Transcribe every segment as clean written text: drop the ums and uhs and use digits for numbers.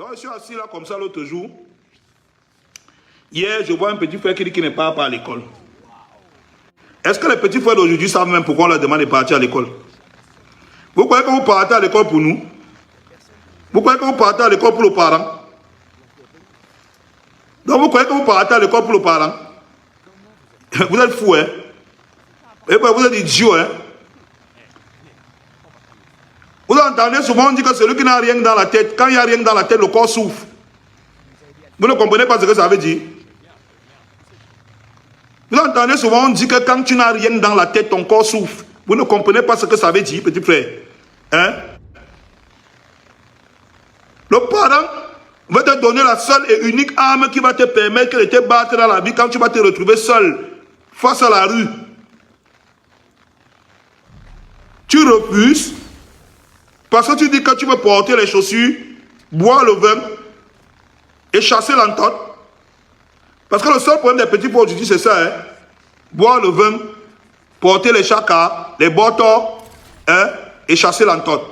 Donc, je suis assis là comme ça l'autre jour. Hier, je vois un petit frère qui dit qu'il ne part pas à l'école. Est-ce que les petits frères d'aujourd'hui savent même pourquoi on leur demande de partir à l'école? Vous croyez que vous partez à l'école pour nous? Vous croyez que vous partez à l'école pour les parents? Donc vous croyez que vous partez à l'école pour les parents? Vous êtes fous, hein? Et puis vous êtes idiots, hein? Vous entendez souvent on dit que celui qui n'a rien dans la tête, quand il n'y a rien dans la tête, le corps souffre. Vous ne comprenez pas ce que ça veut dire? Vous entendez souvent on dit que quand tu n'as rien dans la tête, ton corps souffre. Vous ne comprenez pas ce que ça veut dire, petit frère. Hein? Le parent va te donner la seule et unique arme qui va te permettre de te battre dans la vie quand tu vas te retrouver seul face à la rue. Tu refuses parce que tu dis que tu veux porter les chaussures, boire le vin et chasser l'entente. Parce que le seul problème des petits pauvres aujourd'hui, c'est ça. Hein? Boire le vin, porter les chacas, les bâtons, hein? Et chasser l'entente.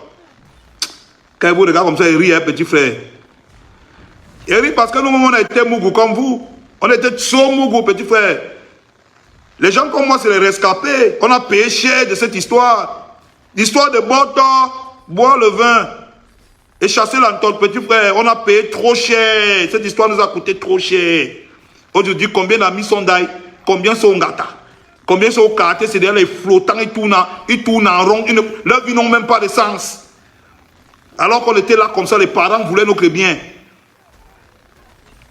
Quand vous regardez comme ça, il rit, hein, petit frère. Il rit parce que nous, on a été mougou comme vous. On était so mougou, petit frère. Les gens comme moi, c'est les rescapés. On a payé cher de cette histoire. L'histoire de bâtons, boire le vin et chasser l'entente, petit frère. On a payé trop cher. Cette histoire nous a coûté trop cher. Aujourd'hui, combien d'amis sont d'ailleurs? Combien sont gata? Combien sont au quartier? C'est-à-dire les flottants, ils tournent en rond. Leurs vies n'ont même pas de sens. Alors qu'on était là comme ça, les parents voulaient notre bien.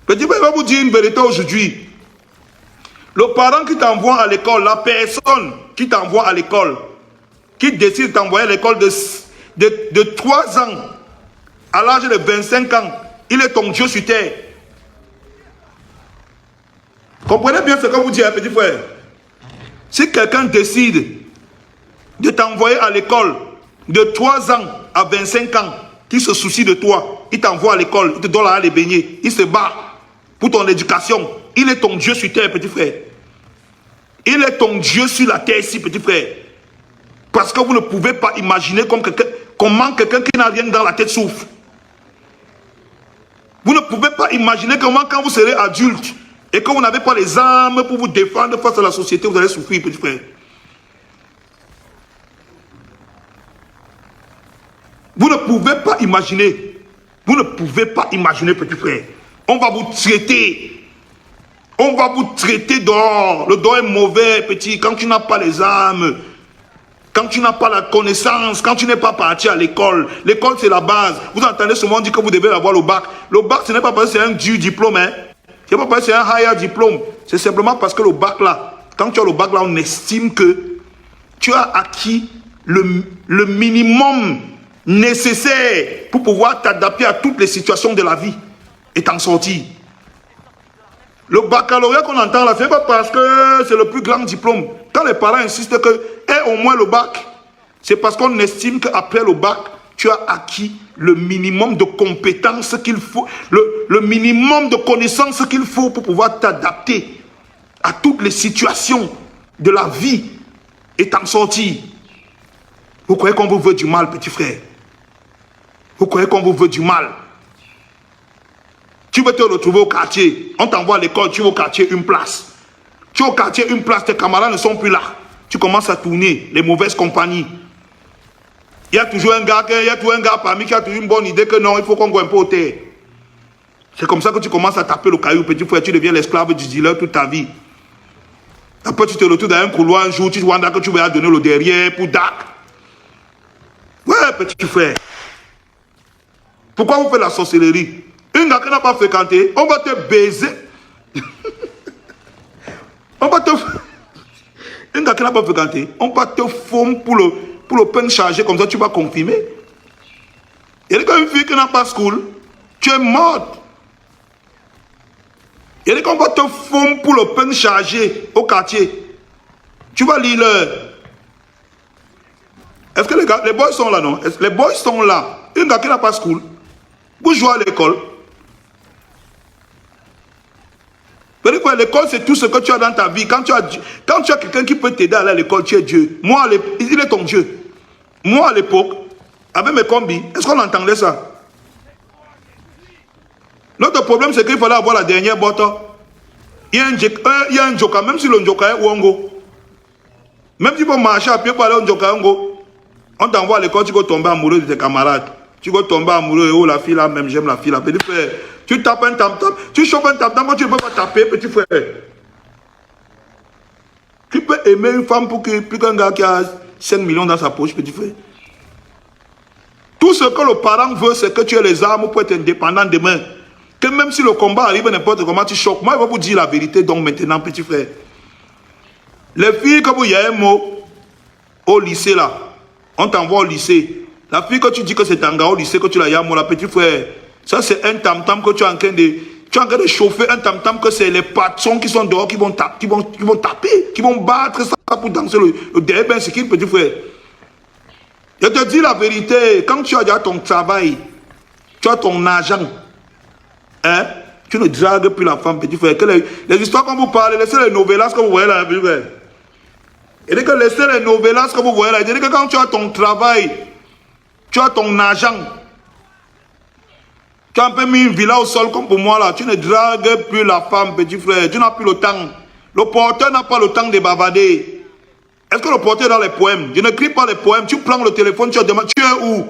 Petit frère, je vais vous dire une vérité aujourd'hui. Le parent qui t'envoie à l'école, la personne qui t'envoie à l'école, qui décide de t'envoyer à l'école de 3 ans à l'âge de 25 ans, il est ton Dieu sur terre. Comprenez bien ce que vous dites, hein, petit frère. Si quelqu'un décide de t'envoyer à l'école de 3 ans à 25 ans, qui se soucie de toi, il t'envoie à l'école, il te donne la les baignets, il se bat pour ton éducation. Il est ton Dieu sur terre, petit frère. Il est ton Dieu sur la terre ici, petit frère. Parce que vous ne pouvez pas imaginer comment quelqu'un qui n'a rien dans la tête souffre. Vous ne pouvez pas imaginer comment quand vous serez adulte et que vous n'avez pas les armes pour vous défendre face à la société, vous allez souffrir, petit frère. Vous ne pouvez pas imaginer. Vous ne pouvez pas imaginer, petit frère. On va vous traiter. On va vous traiter dehors. Le dehors est mauvais, petit. Quand tu n'as pas les armes, quand tu n'as pas la connaissance, quand tu n'es pas parti à l'école. L'école, c'est la base. Vous entendez souvent dire que vous devez avoir le bac. Le bac, ce n'est pas parce que c'est un dur diplôme. Hein. Ce n'est pas parce que c'est un higher diplôme. C'est simplement parce que le bac, là, quand tu as le bac, là, on estime que tu as acquis le minimum nécessaire pour pouvoir t'adapter à toutes les situations de la vie et t'en sortir. Le baccalauréat qu'on entend là, ce n'est pas parce que c'est le plus grand diplôme. Quand les parents insistent que ait au moins le bac, c'est parce qu'on estime qu'après le bac, tu as acquis le minimum de compétences qu'il faut, le minimum de connaissances qu'il faut pour pouvoir t'adapter à toutes les situations de la vie et t'en sortir. Vous croyez qu'on vous veut du mal, petit frère? Vous croyez qu'on vous veut du mal? Tu veux te retrouver au quartier, on t'envoie à l'école, tu es au quartier, une place. Tu es au quartier, une place, tes camarades ne sont plus là. Tu commences à tourner, les mauvaises compagnies. Il y a toujours un gars parmi qui a toujours une bonne idée que non, il faut qu'on go un peu au terre. C'est comme ça que tu commences à taper le caillou, petit frère, tu deviens l'esclave du dealer toute ta vie. Après, tu te retrouves dans un couloir un jour, tu vois que tu vas donner le derrière pour DAC. Ouais, petit frère. Pourquoi vous faites la sorcellerie? Une gars qui n'a pas fréquenté, on va te baiser. Un gars qui n'a pas fréquenté, on va te former pour le pain chargé, comme ça tu vas confirmer. Il y a une fille qui n'a pas school, tu es morte. Il y a qu'on va te former pour le pain chargé au quartier. Tu vas lire l'heure. Est-ce que les boys sont là, non? Les boys sont là. Un gars qui n'a pas school, vous jouez à l'école. L'école, c'est tout ce que tu as dans ta vie. Quand tu as quelqu'un qui peut t'aider à aller à l'école, tu es Dieu. Moi, il est ton Dieu. Moi, à l'époque, avec mes combis, est-ce qu'on entendait ça? Notre problème, c'est qu'il fallait avoir la dernière botte. Il y a un Njoka, même si le Njoka est Ouango. Même si tu peux marcher à pied pour aller au Njoka Ouango, on t'envoie à l'école, tu vas tomber amoureux de tes camarades. Tu vas tomber amoureux, oh la fille là, même j'aime la fille là. Petit frère, tu tapes un tam-tam, tu chopes un tam-tam, quand tu ne peux pas taper, petit frère. Tu peux aimer une femme pour qu'un gars qui a 5 millions dans sa poche, petit frère. Tout ce que le parent veut, c'est que tu aies les armes pour être indépendant demain. Que même si le combat arrive n'importe comment, tu choques. Moi, je vais vous dire la vérité, donc maintenant, petit frère. Les filles, comme il y a un mot, au lycée là, on t'envoie au lycée. La fille que tu dis que c'est un gars au lycée, que tu l'as yammo, là, petit frère, ça c'est un tam-tam que tu es en train de... Tu es en train de chauffer un tam-tam que c'est les patrons qui sont dehors qui vont taper, qui vont battre ça pour danser le derrière, c'est qui, petit frère? Je te dis la vérité, quand tu as déjà ton travail, tu as ton argent, hein, tu ne dragues plus la femme, petit frère. Que les histoires qu'on vous parle, laissez les novellas que vous voyez là, petit frère. Et que laissez les novellas que vous voyez là. Je dis que quand tu as ton travail, tu as ton argent, tu as un peu mis une villa au sol comme pour moi là, tu ne dragues plus la femme, petit frère. Tu n'as plus le temps. Le porteur n'a pas le temps de bavarder. Est-ce que le porteur est dans les poèmes? Je n'écris pas les poèmes. Tu prends le téléphone, tu demandes, tu es où?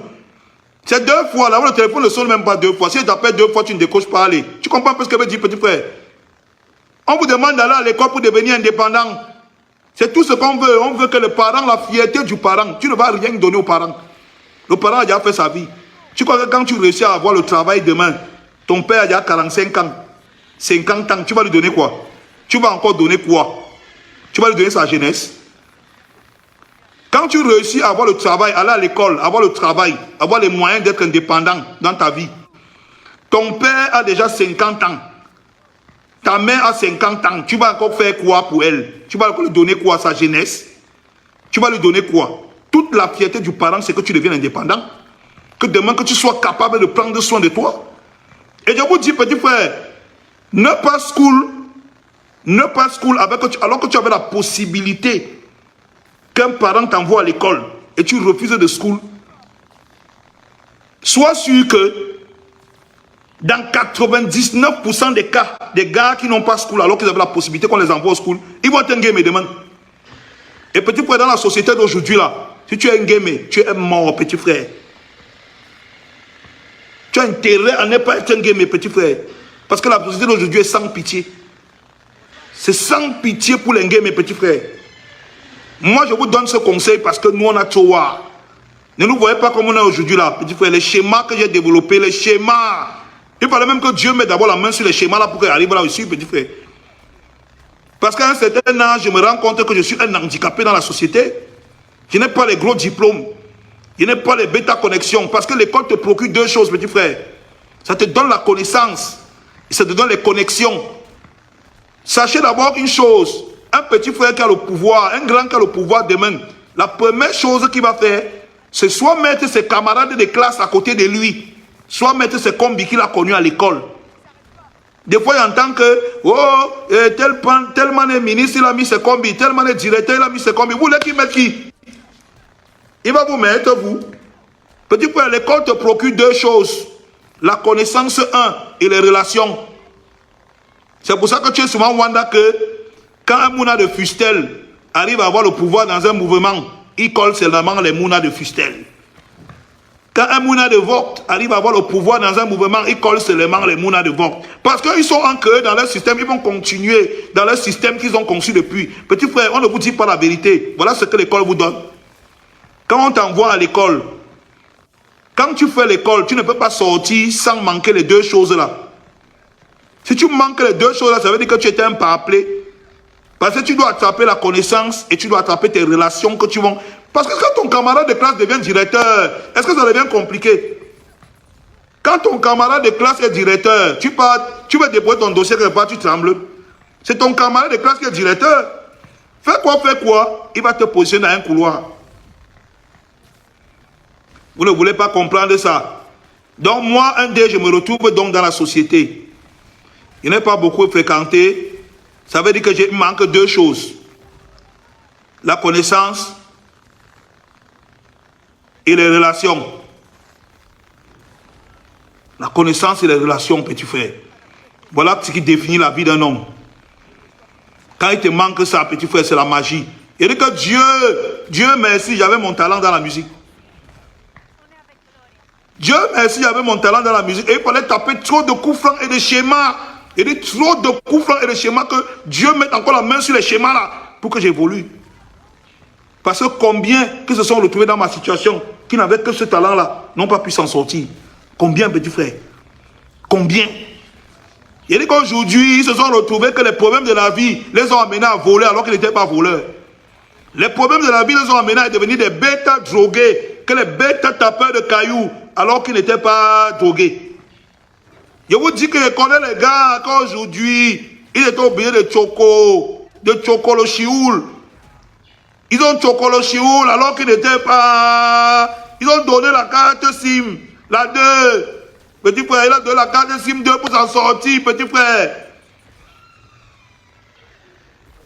C'est 2 fois. Là où le téléphone ne sonne même pas 2 fois. Si il t'appelle 2 fois, tu ne décroches pas. Allez. Tu comprends un peu ce que veut dire, petit frère? On vous demande d'aller à l'école pour devenir indépendant. C'est tout ce qu'on veut. On veut que le parent, la fierté du parent. Tu ne vas rien donner au parent. Le parent a déjà fait sa vie. Tu crois que quand tu réussis à avoir le travail demain, ton père a déjà 45 ans, 50 ans, tu vas lui donner quoi? Tu vas encore donner quoi? Tu vas lui donner sa jeunesse. Quand tu réussis à avoir le travail, aller à l'école, avoir le travail, avoir les moyens d'être indépendant dans ta vie, ton père a déjà 50 ans, ta mère a 50 ans, tu vas encore faire quoi pour elle? Tu vas encore lui donner quoi? Sa jeunesse? Tu vas lui donner quoi? Toute la fierté du parent, c'est que tu deviennes indépendant. Que demain, que tu sois capable de prendre soin de toi. Et je vous dis, petit frère, ne pas school alors que tu avais la possibilité qu'un parent t'envoie à l'école et tu refuses de school. Sois sûr que dans 99% des cas, des gars qui n'ont pas school alors qu'ils avaient la possibilité qu'on les envoie au school, ils vont être un gamer demain. Et petit frère, dans la société d'aujourd'hui là, si tu es un gamer, tu es mort, petit frère. Tu as intérêt à ne pas être un gamer, petit frère. Parce que la société d'aujourd'hui est sans pitié. C'est sans pitié pour les gamers, petit frère. Moi, je vous donne ce conseil parce que nous, on a trop. Ne nous voyez pas comme on est aujourd'hui là, petit frère. Les schémas que j'ai développés, les schémas. Il fallait même que Dieu mette d'abord la main sur les schémas là pour qu'ils arrivent là aussi, petit frère. Parce qu'à un certain âge, je me rends compte que je suis un handicapé dans la société. Je n'ai pas les gros diplômes. Je n'ai pas les bêta-connexions. Parce que l'école te procure 2 choses, petit frère. Ça te donne la connaissance. Et ça te donne les connexions. Sachez d'abord une chose. Un petit frère qui a le pouvoir, un grand qui a le pouvoir demain, la première chose qu'il va faire, c'est soit mettre ses camarades de classe à côté de lui, soit mettre ses combis qu'il a connus à l'école. Des fois, il entend que, oh, tellement est ministre, il a mis ses combis, tellement est directeur, il a mis ses combis. Vous voulez qu'il mette qui? Il va vous mettre, vous. Petit frère, l'école te procure 2 choses. La connaissance, 1, et les relations. C'est pour ça que tu es souvent Wanda que quand un mouna de Fustel arrive à avoir le pouvoir dans un mouvement, il colle seulement les mounas de Fustel. Quand un mouna de Vogt arrive à avoir le pouvoir dans un mouvement, il colle seulement les mounas de Vogt. Parce qu'ils sont ancrés dans leur système, ils vont continuer dans leur système qu'ils ont conçu depuis. Petit frère, on ne vous dit pas la vérité. Voilà ce que l'école vous donne. Quand on t'envoie à l'école, quand tu fais l'école, tu ne peux pas sortir sans manquer les 2 choses-là. Si tu manques les 2 choses-là, ça veut dire que tu étais un paraplé. Parce que tu dois attraper la connaissance et tu dois attraper tes relations que tu vont... Parce que quand ton camarade de classe devient directeur, est-ce que ça devient compliqué? Quand ton camarade de classe est directeur, tu vas déposer ton dossier quelque part, tu trembles. C'est ton camarade de classe qui est directeur. Fais quoi? Il va te positionner dans un couloir. Vous ne voulez pas comprendre ça. Donc moi, un day, je me retrouve donc dans la société. Je n'ai pas beaucoup fréquenté. Ça veut dire que il manque 2 choses. La connaissance et les relations. La connaissance et les relations, petit frère. Voilà ce qui définit la vie d'un homme. Quand il te manque ça, petit frère, c'est la magie. Il dit que Dieu merci, j'avais mon talent dans la musique. Dieu merci, j'avais mon talent dans la musique. Et il fallait taper trop de coups francs et de schémas. Il dit trop de coups francs et de schémas que Dieu mette encore la main sur les schémas là pour que j'évolue. Parce que combien que se sont retrouvés dans ma situation, qui n'avaient que ce talent là, n'ont pas pu s'en sortir. Combien, petit frère? Combien? Il dit qu'aujourd'hui, ils se sont retrouvés que les problèmes de la vie les ont amenés à voler alors qu'ils n'étaient pas voleurs. Les problèmes de la vie les ont amenés à devenir des bêtes drogués, que les bêtes tapeurs de cailloux alors qu'ils n'étaient pas drogués. Je vous dis que je connais les gars qu'aujourd'hui, ils étaient oubliés de choco le chioul. Ils ont choco le chioul alors qu'ils n'étaient pas... Ils ont donné la carte SIM, la 2. Petit frère, il a donné la carte SIM 2 pour s'en sortir, petit frère.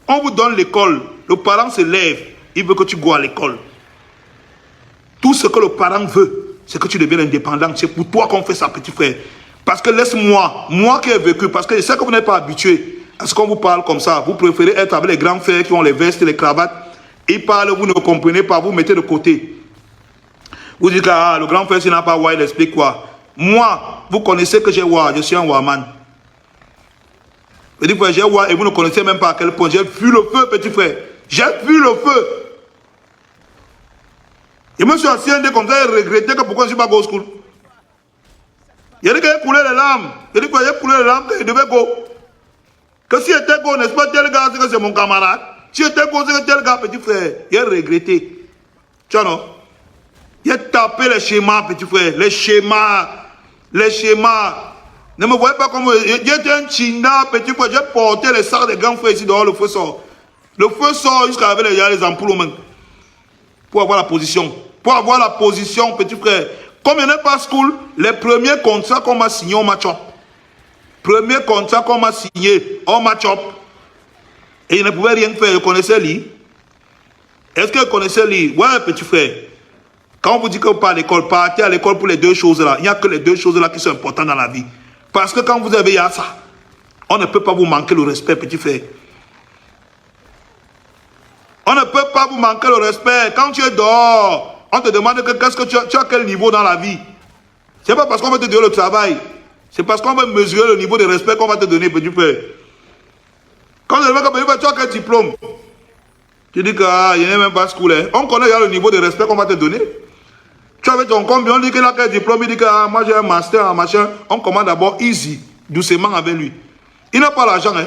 On vous donne l'école. Le parent se lève, il veut que tu goûtes à l'école. Tout ce que le parent veut, c'est que tu deviennes indépendant. C'est pour toi qu'on fait ça, petit frère. Parce que laisse-moi, moi qui ai vécu, parce que je sais que vous n'êtes pas habitué à ce qu'on vous parle comme ça. Vous préférez être avec les grands frères qui ont les vestes et les cravates. Ils parlent, vous ne comprenez pas, vous mettez de côté. Vous dites que le grand frère, s'il n'a pas Wa, il explique quoi. Moi, vous connaissez que j'ai Wa, je suis un Waman. Je dis, frère, j'ai Wa et vous ne connaissez même pas à quel point. J'ai vu le feu, petit frère. J'ai vu le feu. Je me suis assis un dé comme ça et regretté que pourquoi je ne suis pas go school. Il a dit qu'il a coulé les larmes. Il a dit qu'il a coulé les larmes, qu'il devait go. Que si j'étais go, n'est-ce pas, tel gars, c'est que c'est mon camarade. Si j'étais go, c'est que tel gars, petit frère. Il a regretté. Tu vois, non? Il a tapé les schémas, petit frère. Les schémas. Les schémas. Ne me voyez pas comme... J'étais un chinda, petit frère. J'ai porté les sacs des grands frères ici dehors, le feu sort. Le feu sort jusqu'à avec les ampoules aux mains. Pour avoir la position. Pour avoir la position, petit frère. Comme il n'y a pas school, les premiers contrats qu'on m'a signé au match-up. Premier contrat qu'on m'a signé au match-up. Et il ne pouvait rien faire. Il connaissait lui. Est-ce qu'il connaissait lui? Ouais, petit frère. Quand on vous dit que vous partez à l'école, partez à l'école pour les deux choses-là. Il n'y a que les deux choses-là qui sont importantes dans la vie. Parce que quand vous avez ça, on ne peut pas vous manquer le respect, petit frère. On ne peut pas vous manquer le respect. Quand tu es dehors, on te demande qu'est-ce que tu as quel niveau dans la vie. Ce n'est pas parce qu'on va te donner le travail. C'est parce qu'on va mesurer le niveau de respect qu'on va te donner, petit frère. Quand tu dis tu as quel diplôme? Tu dis que il n'y a même pas de school. Hein. On connaît le niveau de respect qu'on va te donner. Tu avais ton combien? On dit qu'il a quel diplôme? Il dit que moi j'ai un master, machin. On commence d'abord easy, doucement avec lui. Il n'a pas l'argent. Hein.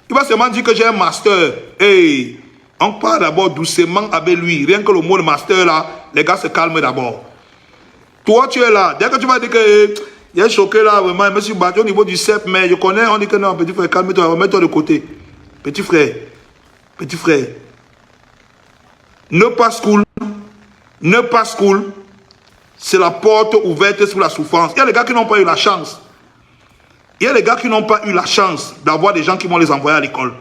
Il va seulement dire que j'ai un master. Hey. On parle d'abord doucement avec lui. Rien que le mot de master là, les gars se calment d'abord. Toi, tu es là. Dès que tu vas dire que il est choqué là, vraiment, je me suis battu au niveau du CEP, mais je connais, on dit que non, petit frère, calme-toi, remets-toi de côté. Petit frère, ne pas school, c'est la porte ouverte sur la souffrance. Il y a les gars qui n'ont pas eu la chance. Il y a les gars qui n'ont pas eu la chance d'avoir des gens qui vont les envoyer à l'école.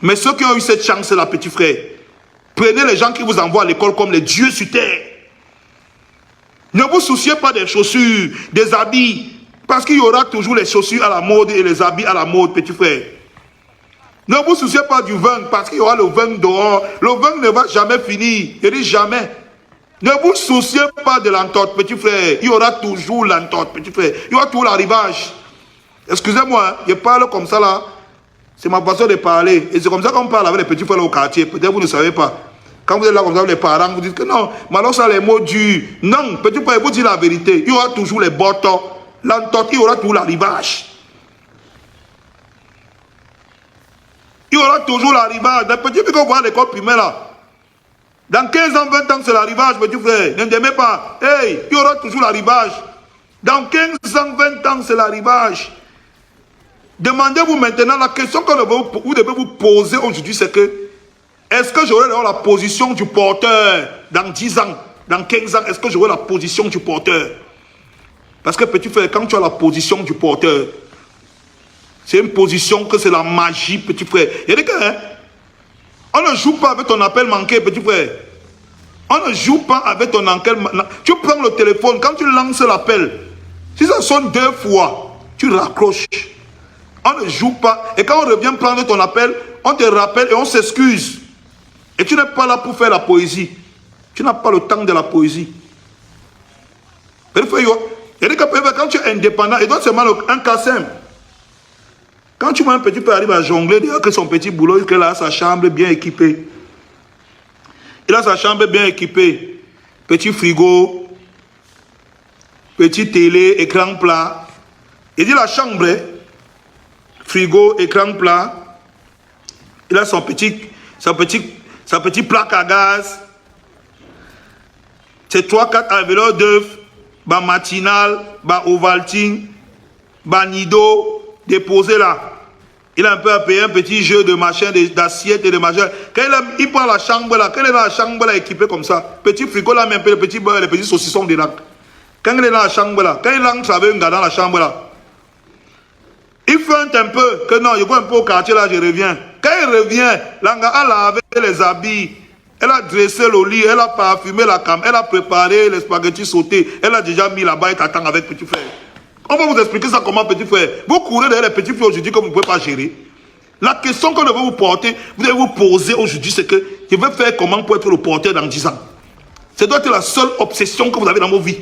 Mais ceux qui ont eu cette chance-là, petit frère, prenez les gens qui vous envoient à l'école comme les dieux sur terre. Ne vous souciez pas des chaussures, des habits, parce qu'il y aura toujours les chaussures à la mode et les habits à la mode, petit frère. Ne vous souciez pas du vin, parce qu'il y aura le vin dehors. Le vin ne va jamais finir, je dis jamais. Ne vous souciez pas de l'entente, petit frère. Il y aura toujours l'entente, petit frère. Il y aura toujours l'arrivage. Excusez-moi, je parle comme ça là. C'est ma façon de parler. Et c'est comme ça qu'on parle avec les petits frères au quartier. Peut-être vous ne savez pas. Quand vous êtes là comme ça avec les parents, vous dites que non, mais alors ça les mots durs. Non, petit frère, vous dites la vérité. Il y aura toujours les bottes, l'entente, il y aura toujours l'arrivage. Il y aura toujours l'arrivage. Les petits frères qu'on voit à l'école primaire là. Dans 15 ans, 20 ans, c'est l'arrivage, petit frère. Ne m'aimez pas. Hey, il y aura toujours l'arrivage. Dans 15 ans, 20 ans, c'est l'arrivage. Demandez-vous maintenant la question que vous devez vous poser aujourd'hui, c'est que est-ce que j'aurai la position du porteur dans 10 ans, dans 15 ans, est-ce que j'aurai la position du porteur? Parce que petit frère, quand tu as la position du porteur, c'est une position que c'est la magie, petit frère. Il y a des gars, hein, on ne joue pas avec ton appel manqué, petit frère. On ne joue pas avec ton appel manqué. Tu prends le téléphone, quand tu lances l'appel, Si ça sonne 2 fois, tu raccroches. On ne joue pas. Et quand on revient prendre ton appel, on te rappelle et on s'excuse. Et tu n'es pas là pour faire la poésie. Tu n'as pas le temps de la poésie. Quand tu es indépendant, et donc c'est mal un cas simple. Quand tu vois un petit peu arriver à jongler, déjà que son petit boulot, qu'il a sa chambre bien équipée. Il a sa chambre bien équipée. Petit frigo, petit télé, écran plat. Il dit la chambre, frigo, écran plat. Il a sa petite plaque à gaz. C'est 3-4 enveloppes d'œufs, bah matinal, bah Ovaltine, bah Nido, déposé là. Il a un peu à payer un petit jeu de machin, d'assiettes et de machin. Quand il prend la chambre là, quand il est dans la chambre là équipé comme ça, petit frigo là, mais un peu le petit beurre, les petits saucissons dedans. Quand il est dans la chambre là, quand il entre avec un gars dans la chambre là, il feinte un peu, que non, je vais un peu au quartier là, je reviens. Quand il revient, l'anga a lavé les habits, elle a dressé le lit, elle a parfumé la cam, elle a préparé les spaghettis sautés, elle a déjà mis là-bas et t'attend avec petit frère. On va vous expliquer ça comment, petit frère. Vous courez derrière les petits frères aujourd'hui que vous ne pouvez pas gérer. La question qu'on devait vous porter, vous devez vous poser aujourd'hui, c'est que je vais faire comment pour être le porteur dans 10 ans. Ça doit être la seule obsession que vous avez dans vos vies.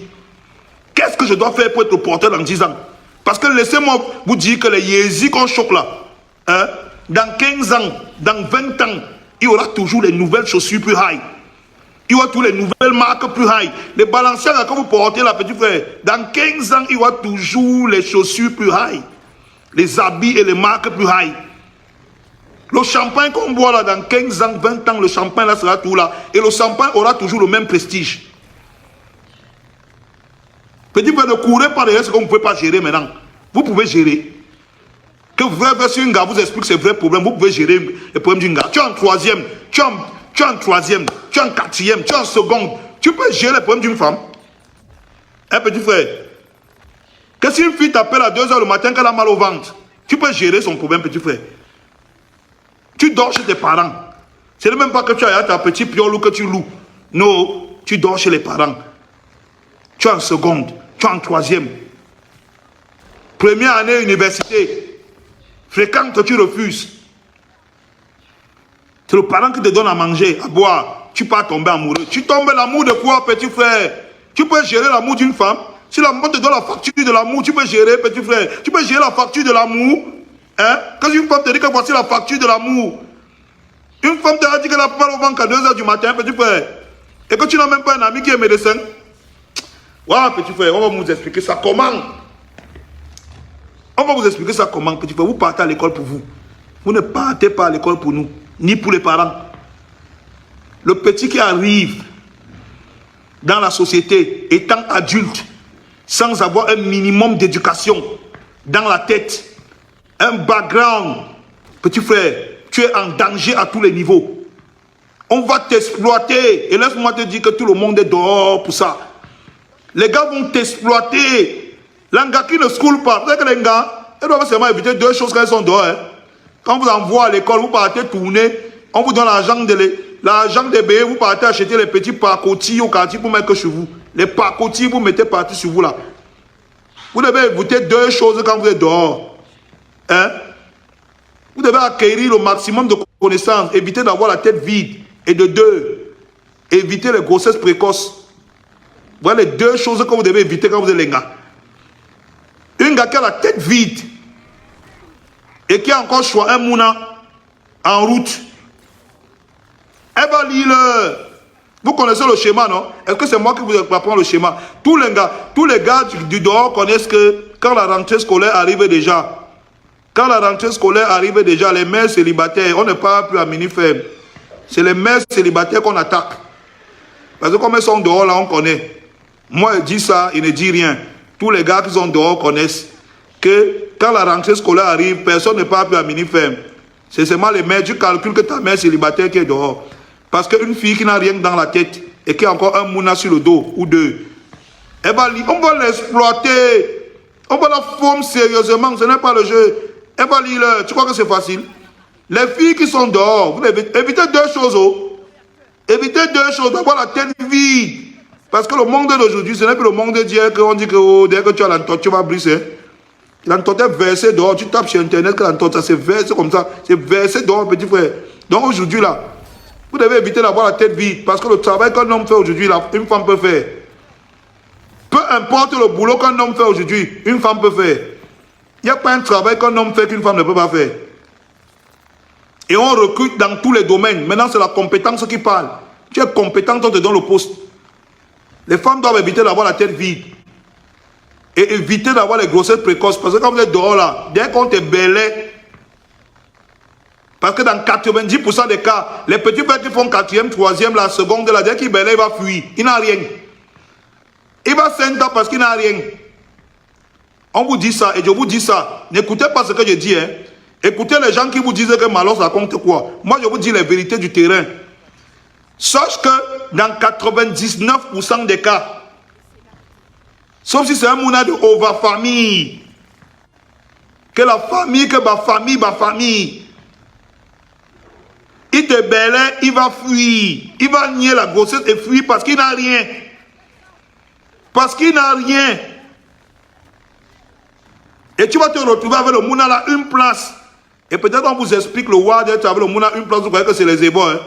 Qu'est-ce que je dois faire pour être le porteur dans 10 ans? Parce que laissez-moi vous dire que les yézis qu'on choque là, hein, dans 15 ans, dans 20 ans, il y aura toujours les nouvelles chaussures plus high. Il y aura toutes les nouvelles marques plus high. Les balancières que vous portez là, petit frère, dans 15 ans, il y aura toujours les chaussures plus high. Les habits et les marques plus high. Le champagne qu'on boit là, dans 15 ans, 20 ans, le champagne là sera tout là. Et le champagne aura toujours le même prestige. Petit frère, ne courez pas derrière ce que vous ne pouvez pas gérer maintenant. Vous pouvez gérer. Que vous avez sur une gars vous explique ces vrais problèmes, vous pouvez gérer les problèmes d'une gars. Tu es en troisième, tu es en troisième, tu es en quatrième, tu es en seconde. Tu peux gérer les problèmes d'une femme. Un petit frère. Que si une fille t'appelle à 2 h le matin qu'elle a mal au ventre, tu peux gérer son problème, petit frère. Tu dors chez tes parents. Ce n'est même pas que tu as ta petite piole que tu loues. Non, tu dors chez les parents. Tu es en seconde, tu es en troisième. Première année université. Fréquente, tu refuses. C'est le parent qui te donne à manger, à boire. Tu peux tomber amoureux. Tu tombes l'amour de quoi, petit frère? Tu peux gérer l'amour d'une femme. Si la femme te donne la facture de l'amour, tu peux gérer, petit frère. Tu peux gérer la facture de l'amour. Hein? Quand une femme te dit que voici la facture de l'amour. Une femme te dit qu'elle a mal au ventre à 2 h du matin, petit frère. Et que tu n'as même pas un ami qui est médecin. Voilà, petit frère, on va vous expliquer ça comment. On va vous expliquer ça comment, petit frère. Vous partez à l'école pour vous. Vous ne partez pas à l'école pour nous, ni pour les parents. Le petit qui arrive dans la société, étant adulte, sans avoir un minimum d'éducation dans la tête, un background, petit frère, tu es en danger à tous les niveaux. On va t'exploiter. Et laisse-moi te dire que tout le monde est dehors pour ça. Les gars vont t'exploiter. Les gars qui ne schoolent pas, vous savez que les gars, ils doivent seulement éviter 2 choses quand ils sont dehors. Hein. Quand vous envoie à l'école, vous partez tourner, on vous donne l'argent des bébés, vous partez acheter les petits pacotis au quartier pour mettre chez vous. Les pacotis, vous mettez partout sur vous là. Vous devez éviter 2 choses quand vous êtes dehors. Hein? Vous devez acquérir le maximum de connaissances, éviter d'avoir la tête vide. Et de 2, éviter les grossesses précoces. Voilà les 2 choses que vous devez éviter quand vous êtes les gars. Une gars qui a la tête vide et qui a encore choisi un mouna en route. Elle va lire Vous connaissez le schéma, non? Est-ce que c'est moi qui vous apprends le schéma? Tous les gars du dehors connaissent que quand la rentrée scolaire arrive déjà, les mères célibataires, on ne parle plus à mini-ferme. C'est les mères célibataires qu'on attaque. Parce que comme elles sont dehors, là, on connaît. Moi, je dis ça, il ne dit rien. Tous les gars qui sont dehors connaissent que quand la rentrée scolaire arrive, personne ne parle plus à mini-ferme. C'est seulement les mères, tu calcules que ta mère célibataire qui est dehors. Parce qu'une fille qui n'a rien dans la tête et qui a encore un mouna sur le dos ou 2, on va l'exploiter. On va la former sérieusement, ce n'est pas le jeu. Elle va lire, tu crois que c'est facile? Les filles qui sont dehors, vous devez éviter 2 choses. Évitez 2 choses, d'avoir la tête vide. Parce que le monde d'aujourd'hui, ce n'est plus le monde d'hier qu'on dit que oh, dès que tu as l'entorse, tu vas briser. L'entorse est versée dehors. Tu tapes sur Internet que l'entorse, ça c'est versé comme ça. C'est versé dehors, petit frère. Donc aujourd'hui, là, vous devez éviter d'avoir la tête vide. Parce que le travail qu'un homme fait aujourd'hui, une femme peut faire. Peu importe le boulot qu'un homme fait aujourd'hui, une femme peut faire. Il n'y a pas un travail qu'un homme fait qu'une femme ne peut pas faire. Et on recrute dans tous les domaines. Maintenant, c'est la compétence qui parle. Tu es compétent, on te donne le poste. Les femmes doivent éviter d'avoir la tête vide. Et éviter d'avoir les grossesses précoces. Parce que quand vous êtes dehors là, dès qu'on te bêlait, parce que dans 90% des cas, les petits frères qui font 4e, 3e, la seconde, là, dès qu'il bêlait, il va fuir. Il n'a rien. Il va s'entendre parce qu'il n'a rien. On vous dit ça, et je vous dis ça. N'écoutez pas ce que je dis. Hein. Écoutez les gens qui vous disent que Malos raconte quoi. Moi, je vous dis les vérités du terrain. Sache que dans 99% des cas, sauf si c'est un mouna de over famille, que la famille, que ma famille, il te bêlait, il va fuir. Il va nier la grossesse et fuir parce qu'il n'a rien. Parce qu'il n'a rien. Et tu vas te retrouver avec le mouna là, une place. Et peut-être on vous explique le ward d'être avec le mouna, une place, vous croyez que c'est les ébats. Hein?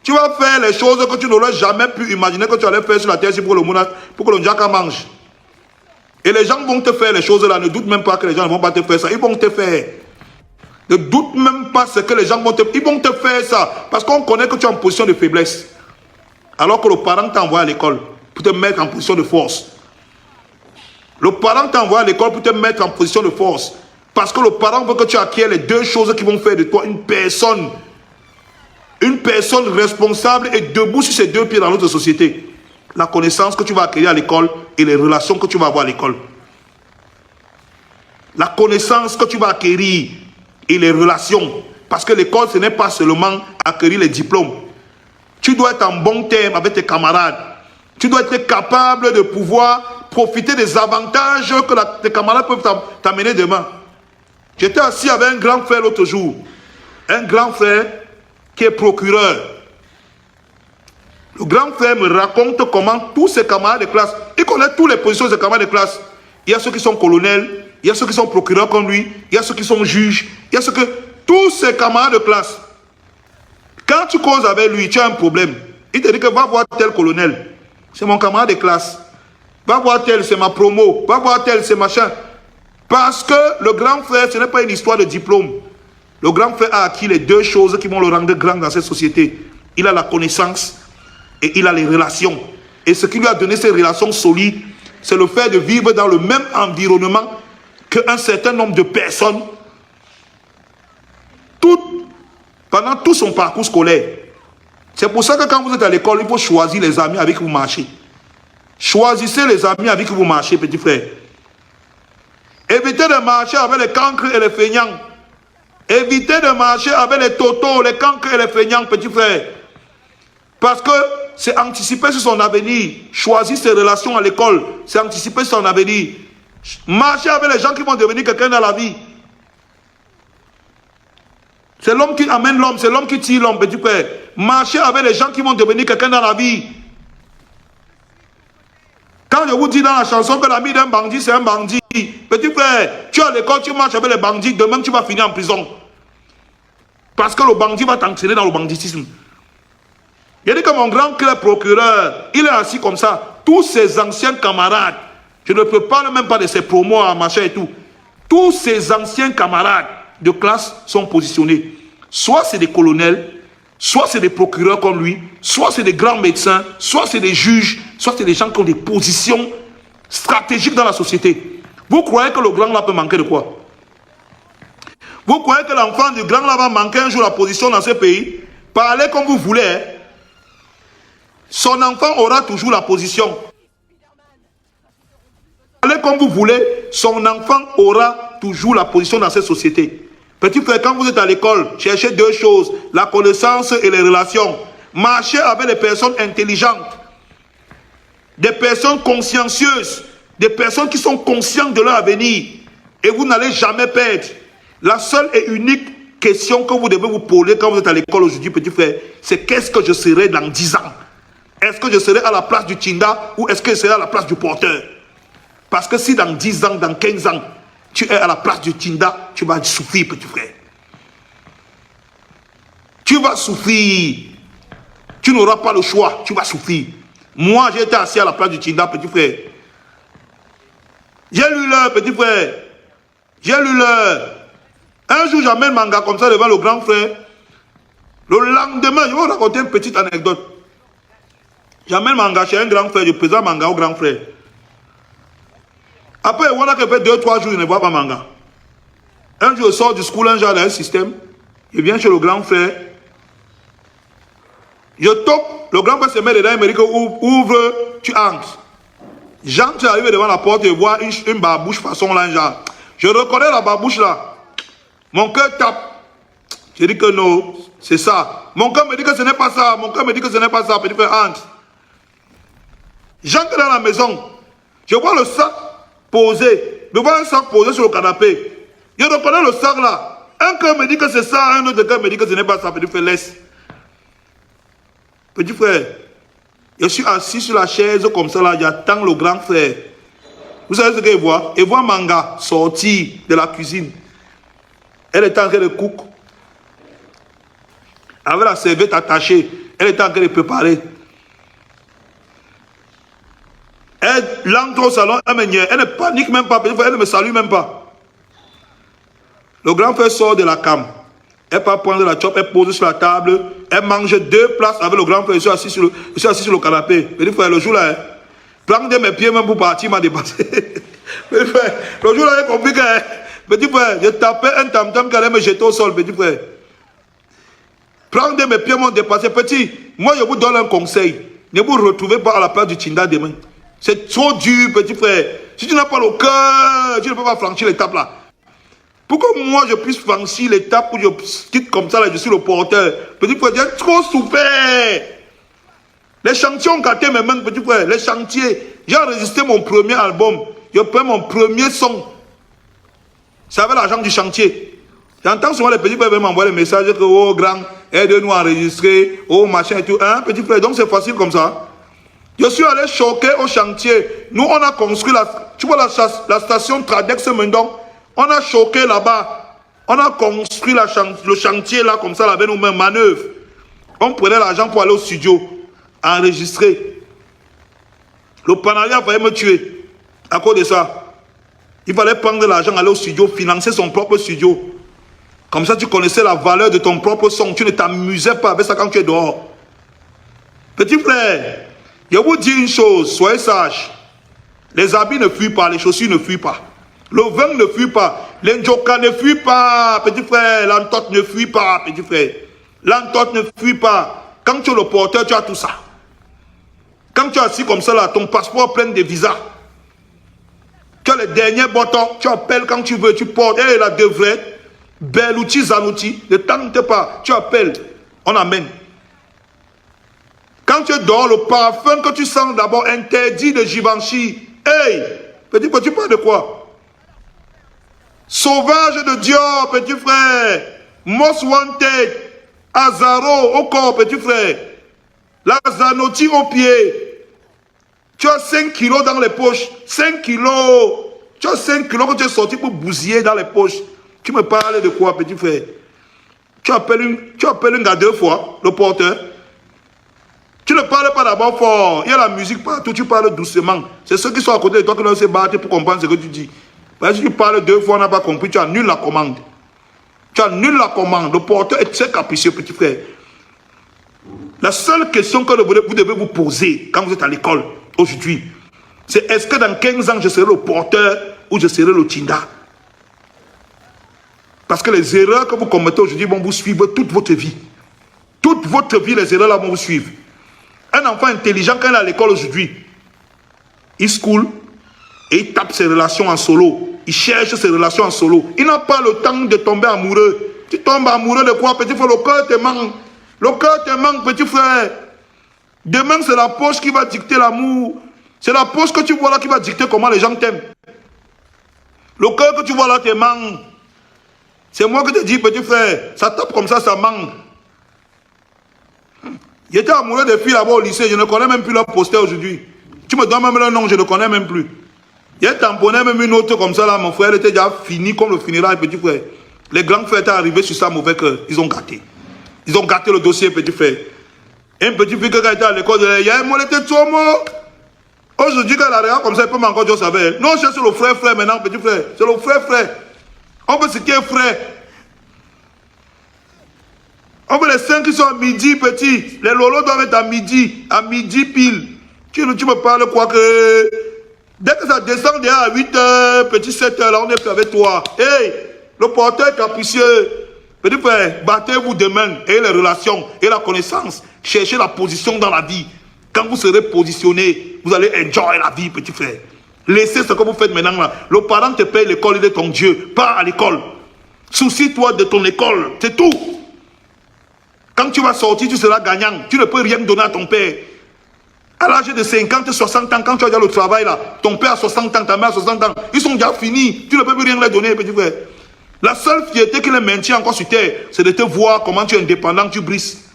Tu vas faire les choses que tu n'aurais jamais pu imaginer que tu allais faire sur la terre pour que le Njaka mange. Et les gens vont te faire les choses là. Ne doute même pas que les gens ne vont pas te faire ça. Ils vont te faire. Ne doute même pas ce que les gens vont te faire. Ils vont te faire ça. Parce qu'on connaît que tu es en position de faiblesse. Alors que le parent t'envoie à l'école pour te mettre en position de force. Le parent t'envoie à l'école pour te mettre en position de force. Parce que le parent veut que tu acquières les deux choses qui vont faire de toi une personne responsable et debout sur ses deux pieds dans notre société. La connaissance que tu vas acquérir à l'école et les relations que tu vas avoir à l'école. La connaissance que tu vas acquérir et les relations. Parce que l'école, ce n'est pas seulement acquérir les diplômes. Tu dois être en bon terme avec tes camarades. Tu dois être capable de pouvoir profiter des avantages que tes camarades peuvent t'amener demain. J'étais assis avec un grand frère l'autre jour. Un grand frère qui est procureur. Le grand frère me raconte comment tous ses camarades de classe, il connaît toutes les positions de ses camarades de classe. Il y a ceux qui sont colonels, il y a ceux qui sont procureurs comme lui, il y a ceux qui sont juges, il y a ceux que... Tous ses camarades de classe. Quand tu causes avec lui, tu as un problème. Il te dit que va voir tel colonel. C'est mon camarade de classe. Va voir tel, c'est ma promo. Va voir tel, c'est machin. Parce que le grand frère, ce n'est pas une histoire de diplôme. Le grand frère a acquis les deux choses qui vont le rendre grand dans cette société. Il a la connaissance et il a les relations. Et ce qui lui a donné ces relations solides, c'est le fait de vivre dans le même environnement qu'un certain nombre de personnes pendant tout son parcours scolaire. C'est pour ça que quand vous êtes à l'école, il faut choisir les amis avec qui vous marchez. Choisissez les amis avec qui vous marchez, petit frère. Évitez de marcher avec les cancres et les feignants. Évitez de marcher avec les totos, les cancres et les feignants, petit frère. Parce que c'est anticiper sur son avenir. Choisir ses relations à l'école, c'est anticiper sur son avenir. Marcher avec les gens qui vont devenir quelqu'un dans la vie. C'est l'homme qui amène l'homme, c'est l'homme qui tire l'homme, petit frère. Marcher avec les gens qui vont devenir quelqu'un dans la vie. Quand je vous dis dans la chanson que l'ami d'un bandit, c'est un bandit. Petit frère, tu es à l'école, tu marches avec les bandits, demain tu vas finir en prison. Parce que le bandit va t'entraîner dans le banditisme. Il dit que mon grand clerc procureur, il est assis comme ça. Tous ses anciens camarades, je ne peux parler même pas de ses promos à machin et tout. Tous ses anciens camarades de classe sont positionnés. Soit c'est des colonels, soit c'est des procureurs comme lui, soit c'est des grands médecins, soit c'est des juges, soit c'est des gens qui ont des positions stratégiques dans la société. Vous croyez que le grand là peut manquer de quoi? Vous croyez que l'enfant du grand là va manquer un jour la position dans ce pays? Parlez comme vous voulez. Hein? Son enfant aura toujours la position. Parlez comme vous voulez, son enfant aura toujours la position dans cette société. Petit frère, quand vous êtes à l'école, cherchez deux choses, la connaissance et les relations. Marchez avec des personnes intelligentes, des personnes consciencieuses, des personnes qui sont conscientes de leur avenir. Et vous n'allez jamais perdre. La seule et unique question que vous devez vous poser quand vous êtes à l'école aujourd'hui, petit frère, c'est qu'est-ce que je serai dans 10 ans? est-ce que je serai à la place du Tchinda ou est-ce que je serai à la place du porteur? Parce que si dans 10 ans, dans 15 ans, tu es à la place du Tchinda, tu vas souffrir, petit frère. Tu vas souffrir. Tu n'auras pas le choix, tu vas souffrir. Moi, j'ai été assis à la place du Tchinda, petit frère. J'ai lu l'heure, petit frère. J'ai lu l'heure. Un jour, j'amène Manga comme ça devant le grand frère. Le lendemain, je vais vous raconter une petite anecdote. J'amène Manga chez un grand frère, je présente Manga au grand frère. Après, on a fait 2-3 jours, je ne vois pas Manga. Un jour, je sors du school, un genre d'un système. Je viens chez le grand frère. Je toque, le grand frère se met dedans, il me dit que ouvre, tu entres. J'entre, tu arrives devant la porte et vois une barbouche façon là, genre. Je reconnais la barbouche là. Mon cœur tape. Je dis que non, c'est ça. Mon cœur me dit que ce n'est pas ça. Mon cœur me dit que ce n'est pas ça. Petit frère, entre. J'entre dans la maison. Je vois le sac posé. Je vois un sac posé sur le canapé. Je reconnais le sac là. Un cœur me dit que c'est ça. Un autre cœur me dit que ce n'est pas ça. Petit frère, laisse. Petit frère, je suis assis sur la chaise comme ça là. J'attends le grand frère. Vous savez ce qu'il voit? Il voit Manga sortir de la cuisine. Elle est en train de cook. Avec la serviette attachée. Elle est en train de préparer. Elle entre au salon, elle ne panique même pas, elle ne me salue même pas. Le grand frère sort de la cam. Elle part prendre la chope, elle pose sur la table. Elle mange 2 places avec le grand frère. Je suis assis sur le canapé. Petit frère, le jour là, prendre de mes pieds même pour partir m'a dépassé. Petit frère, le jour là, j'ai compris que, petit frère, je tapais un tam-tam qui allait me jeter au sol, petit frère. Prendre de mes pieds m'ont dépassé. Petit, moi je vous donne un conseil. Ne vous retrouvez pas à la place du Tchinda demain. C'est trop dur, petit frère. Si tu n'as pas le cœur, tu ne peux pas franchir l'étape là. Pour que moi je puisse franchir l'étape où je quitte comme ça, là, je suis le porteur. Petit frère, j'ai trop souffert. Les chantiers ont gâté mes mains, petit frère. Les chantiers. J'ai enregistré mon premier album. J'ai pris mon premier son. C'est avec l'argent du chantier. J'entends souvent les petits frères m'envoyer des messages que, oh grand, aide-nous à enregistrer, oh machin et tout. Hein, petit frère, donc c'est facile comme ça. Je suis allé choquer au chantier. Nous, on a construit tu vois la station Tradex Mendon. On a choqué là-bas. On a construit le chantier là, comme ça, avec nous-mêmes, manœuvre. On prenait l'argent pour aller au studio, enregistrer. Le Panaria fallait me tuer. À cause de ça. Il fallait prendre l'argent, aller au studio, financer son propre studio. Comme ça, tu connaissais la valeur de ton propre son. Tu ne t'amusais pas avec ça quand tu es dehors. Petit frère, je vous dis une chose, soyez sages. Les habits ne fuient pas, les chaussures ne fuient pas. Le vin ne fuit pas. L'enjoka ne fuit pas, petit frère. L'entote ne fuit pas, petit frère. L'entote ne fuit pas. Quand tu es le porteur, tu as tout ça. Quand tu es assis comme ça, là, ton passeport plein de visas. Tu as les derniers boutons. Tu appelles quand tu veux, tu portes. Et la devrette. Bel outil, Zanouti. Ne tente pas. Tu appelles. On amène. Quand tu es dehors, le parfum que tu sens d'abord interdit de Givenchy. Hey, petit, tu parles de quoi? Sauvage de Dior, petit frère. Most Wanted. Azaro au corps, petit frère. La Zanotti au pied. Tu as 5 kilos dans les poches. 5 kilos. Tu as 5 kilos que tu es sorti pour bousiller dans les poches. Tu me parles de quoi, petit frère? Tu appelles un gars 2 fois, le porteur. Tu ne parles pas d'abord fort. Il y a la musique partout, tu parles doucement. C'est ceux qui sont à côté de toi qui doivent se battre pour comprendre ce que tu dis. Parce que si tu parles 2 fois, on n'a pas compris, tu annules la commande. Tu annules la commande. Le porteur est très capricieux, petit frère. La seule question que vous devez vous poser quand vous êtes à l'école aujourd'hui, c'est est-ce que dans 15 ans, je serai le porteur ou je serai le Tchinda? Parce que les erreurs que vous commettez aujourd'hui vont vous suivre toute votre vie. Toute votre vie, les erreurs là vont vous suivre. Un enfant intelligent, quand il est à l'école aujourd'hui, il school et il tape ses relations en solo. Il cherche ses relations en solo. Il n'a pas le temps de tomber amoureux. Tu tombes amoureux de quoi, petit frère? Le cœur te manque. Le cœur te manque, petit frère. Demain, c'est la poche qui va dicter l'amour. C'est la poche que tu vois là qui va dicter comment les gens t'aiment. Le cœur que tu vois là te manque. C'est moi qui te dis, petit frère, ça tape comme ça manque. J'étais amoureux des filles là-bas au lycée, je ne connais même plus leur poster aujourd'hui. Tu me donnes même leur nom, je ne connais même plus. J'ai tamponné même une autre comme ça là, mon frère, elle était déjà finie comme le funérail, petit frère. Les grands frères étaient arrivés sur ça mauvais cœur, ils ont gâté. Ils ont gâté le dossier, petit frère. Un petit fille qui était à l'école, il y a un mot, elle était trop mot. Aujourd'hui, quand elle regarde comme ça, elle peut m'encore dire ça. Non, c'est le frère maintenant, petit frère. C'est le frère. On veut ce qui est frère. On veut les 5 qui sont à midi, petit. Les lolos doivent être à midi pile. Tu me parles quoi que... Dès que ça descend déjà à 8 h, petit 7 h, là, on est plus avec toi. Hey, le porteur capricieux. Petit frère, battez-vous demain. Et les relations, et la connaissance. Cherchez la position dans la vie. Quand vous serez positionné, vous allez enjoy la vie, petit frère. Laissez ce que vous faites maintenant là. Le parent te paye l'école, il est ton Dieu. Pars à l'école. Soucie-toi de ton école. C'est tout. Quand tu vas sortir, tu seras gagnant. Tu ne peux rien donner à ton père. À l'âge de 50, 60 ans, quand tu as déjà le travail là, ton père a 60 ans, ta mère a 60 ans, ils sont déjà finis. Tu ne peux plus rien leur donner, petit frère. La seule fierté qui les maintient encore sur terre, c'est de te voir comment tu es indépendant, tu brises.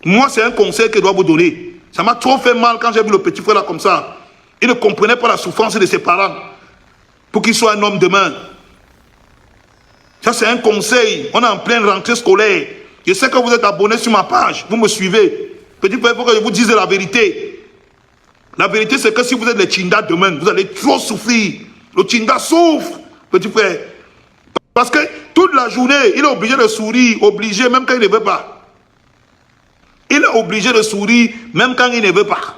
Moi, c'est un conseil que je dois vous donner. Ça m'a trop fait mal quand j'ai vu le petit frère là comme ça. Il ne comprenait pas la souffrance de ses parents pour qu'il soit un homme demain. Ça, c'est un conseil. On est en pleine rentrée scolaire. Je sais que vous êtes abonné sur ma page. Vous me suivez. Petit frère, il faut que je vous dise la vérité. La vérité, c'est que si vous êtes les Tchinda demain, vous allez trop souffrir. Le Tchinda souffre, petit frère. Parce que toute la journée, il est obligé de sourire, obligé, même quand il ne veut pas. Il est obligé de sourire, même quand il ne veut pas.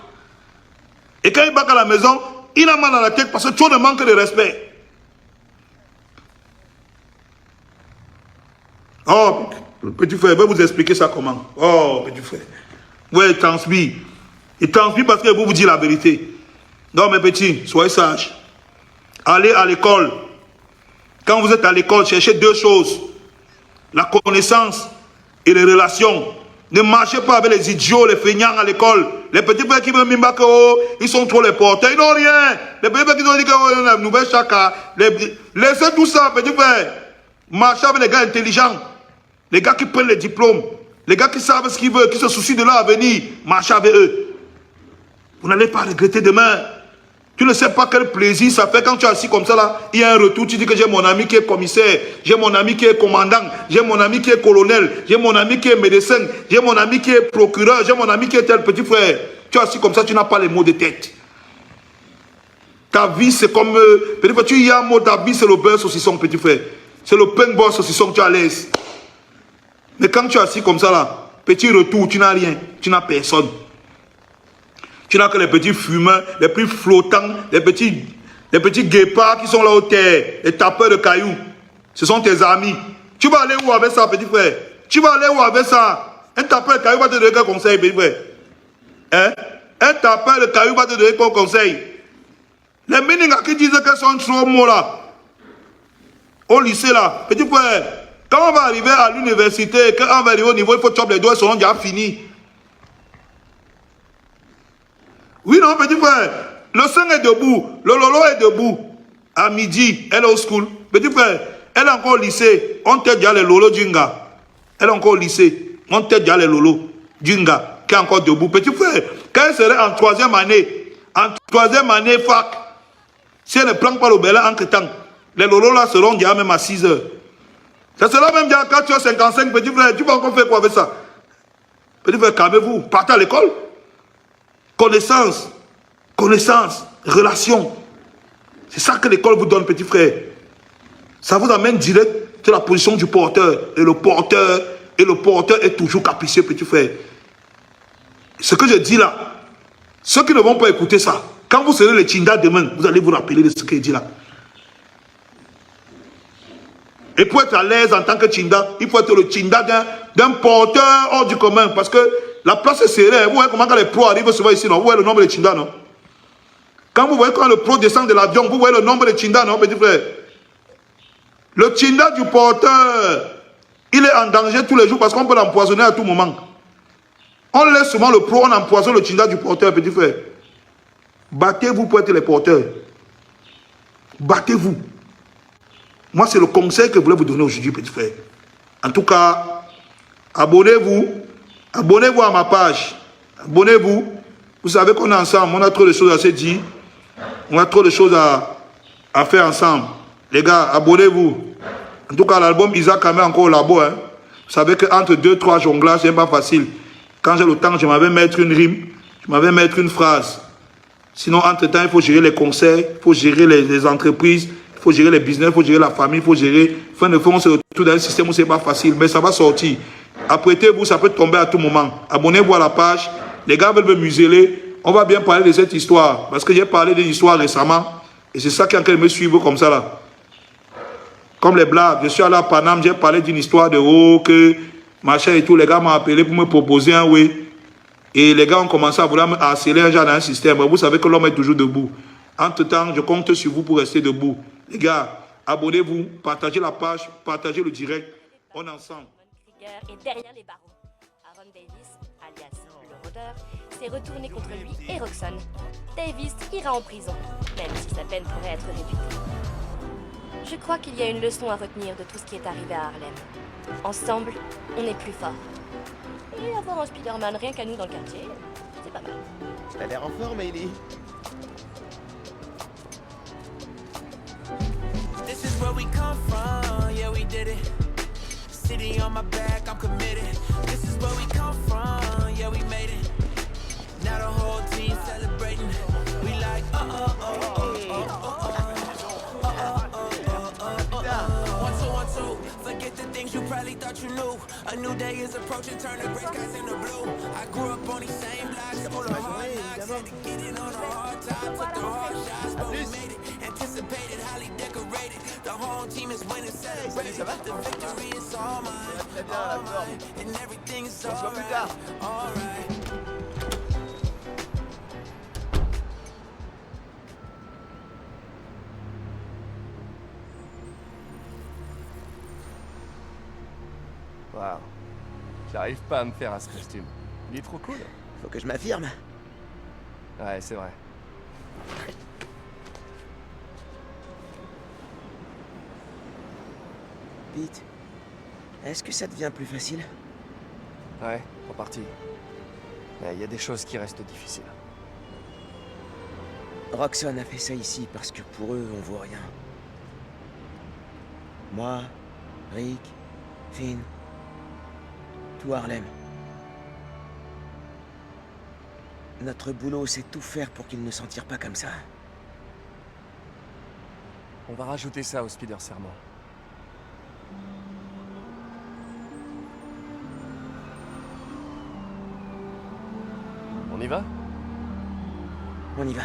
Et quand il va à la maison, il a mal à la tête parce que tu ne manques de respect. Oh, petit frère, je vais vous expliquer ça comment. Oh, petit frère. Ouais, il transpire. Il transpire parce que vous dit la vérité. Non, mes petits, soyez sages. Allez à l'école. Quand vous êtes à l'école, cherchez deux choses. La connaissance et les relations. Ne marchez pas avec les idiots, les feignants à l'école. Les petits frères qui veulent m'imbaquer, ils sont trop les porteurs. Ils n'ont rien. Les petits frères qui ont dit qu'on a une nouvelle chaka. Laissez tout ça, petits frères. Marchez avec les gars intelligents. Les gars qui prennent les diplômes. Les gars qui savent ce qu'ils veulent, qui se soucient de leur avenir. Marchez avec eux. Vous n'allez pas regretter demain. Tu ne sais pas quel plaisir ça fait quand tu es assis comme ça là. Il y a un retour, tu dis que j'ai mon ami qui est commissaire, j'ai mon ami qui est commandant, j'ai mon ami qui est colonel, j'ai mon ami qui est médecin, j'ai mon ami qui est procureur, j'ai mon ami qui est tel petit frère. Tu es assis comme ça, tu n'as pas les mots de tête. Ta vie c'est comme... peut-être tu y as un mot, ta vie c'est le beurre saucisson petit frère. C'est le pain beurre saucisson que tu as à l'aise. Mais quand tu es assis comme ça là, petit retour, tu n'as rien, tu n'as personne. Tu n'as que les petits fumeurs, les plus flottants, les petits guépards qui sont là au terre, les tapeurs de cailloux. Ce sont tes amis. Tu vas aller où avec ça, petit frère? Tu vas aller où avec ça? Un tapeur de cailloux va te donner quel conseil, petit frère? Hein? Un tapeur de cailloux va te donner quel conseil? Les Méningas qui disent qu'elles sont trop mots là, au lycée là, petit frère, quand on va arriver à l'université, quand on va arriver au niveau, il faut choper les doigts, ils seront déjà finis. Oui, non, petit frère. Le sein est debout. Le lolo est debout. À midi, elle est au school. Petit frère, elle est encore au lycée. On t'aide déjà les lolo djinga. Elle est encore au lycée. On t'aide déjà les lolo djinga qui est encore debout. Petit frère, quand elle serait en troisième année fac, si elle ne prend pas le bel entre-temps, les lolos là seront déjà même à 6 heures. Ça sera même déjà quand tu as 55, petit frère, tu vas encore faire quoi avec ça? Petit frère, calmez-vous. Partez à l'école. Connaissance, relation. C'est ça que l'école vous donne, petit frère. Ça vous amène direct sur la position du porteur. Et le porteur est toujours capricieux, petit frère. Ce que je dis là, ceux qui ne vont pas écouter ça, quand vous serez les Tchinda demain, vous allez vous rappeler de ce qu'il dit là. Et pour être à l'aise en tant que Tchinda, il faut être le Tchinda d'un porteur hors du commun. Parce que la place est serrée. Vous voyez comment quand les pros arrivent souvent ici, non? Vous voyez le nombre de Tchinda, non? Quand vous voyez quand le pro descend de l'avion, vous voyez le nombre de Tchinda, non, petit frère? Le Tchinda du porteur, il est en danger tous les jours parce qu'on peut l'empoisonner à tout moment. On laisse souvent le pro, on empoisonne le Tchinda du porteur, petit frère. Battez-vous pour être les porteurs. Battez-vous. Moi, c'est le conseil que je voulais vous donner aujourd'hui, petit frère. En tout cas, abonnez-vous. Abonnez-vous à ma page. Abonnez-vous. Vous savez qu'on est ensemble. On a trop de choses à se dire. On a trop de choses à faire ensemble. Les gars, abonnez-vous. En tout cas, l'album Isaac Kamé encore au labo. Hein. Vous savez qu'entre 2-3 jonglages, c'est pas facile. Quand j'ai le temps, je m'avais mettre une rime. Je m'avais mettre une phrase. Sinon, entre-temps, il faut gérer les concerts. Il faut gérer les entreprises. Il faut gérer les business. Il faut gérer la famille. Il faut gérer... Fin de compte, on se retrouve dans un système où c'est pas facile. Mais ça va sortir. Apprêtez-vous, ça peut tomber à tout moment. Abonnez-vous à la page. Les gars veulent me museler. On va bien parler de cette histoire. Parce que j'ai parlé d'une histoire récemment. Et c'est ça qui est en train de me suivre comme ça là. Comme les blagues. Je suis allé à Paname, j'ai parlé d'une histoire de haut, que machin et tout. Les gars m'ont appelé pour me proposer un oui. Et les gars ont commencé à vouloir me harceler un genre dans un système. Vous savez que l'homme est toujours debout. Entre-temps, je compte sur vous pour rester debout. Les gars, abonnez-vous, partagez la page, partagez le direct. On est ensemble. Et derrière les barreaux, Aaron Davis, alias le rôdeur, s'est retourné contre lui et Roxanne. Davis ira en prison, même si sa peine pourrait être réduite. Je crois qu'il y a une leçon à retenir de tout ce qui est arrivé à Harlem. Ensemble, on est plus fort. Et avoir un Spider-Man rien qu'à nous dans le quartier, c'est pas mal. T'as l'air en forme, Hailey. This is where we come from, yeah we did it. City on my back, I'm committed. This is where we come from, yeah we made it. Now the whole team celebrating. We like one two. Forget the things you probably thought you knew. A new day is approaching, turn the gray skies into blue. I grew up on these same blocks, school of hard knocks. Had to get it on the hard times, took the hard shots, but we made it. Anticipated, highly decorated. The whole team is winning, celebrating. The victory is all mine, and everything is alright, alright. Waouh. J'arrive pas à me faire à ce costume. Il est trop cool. Faut que je m'affirme. Ouais, c'est vrai. Pete, est-ce que ça devient plus facile? Ouais, en partie. Mais il y a des choses qui restent difficiles. Roxanne a fait ça ici parce que pour eux, on vaut rien. Moi, Rick, Finn, tout Harlem. Notre boulot, c'est tout faire pour qu'ils ne s'en tirent pas comme ça. On va rajouter ça au Spider Serment. On y va? On y va.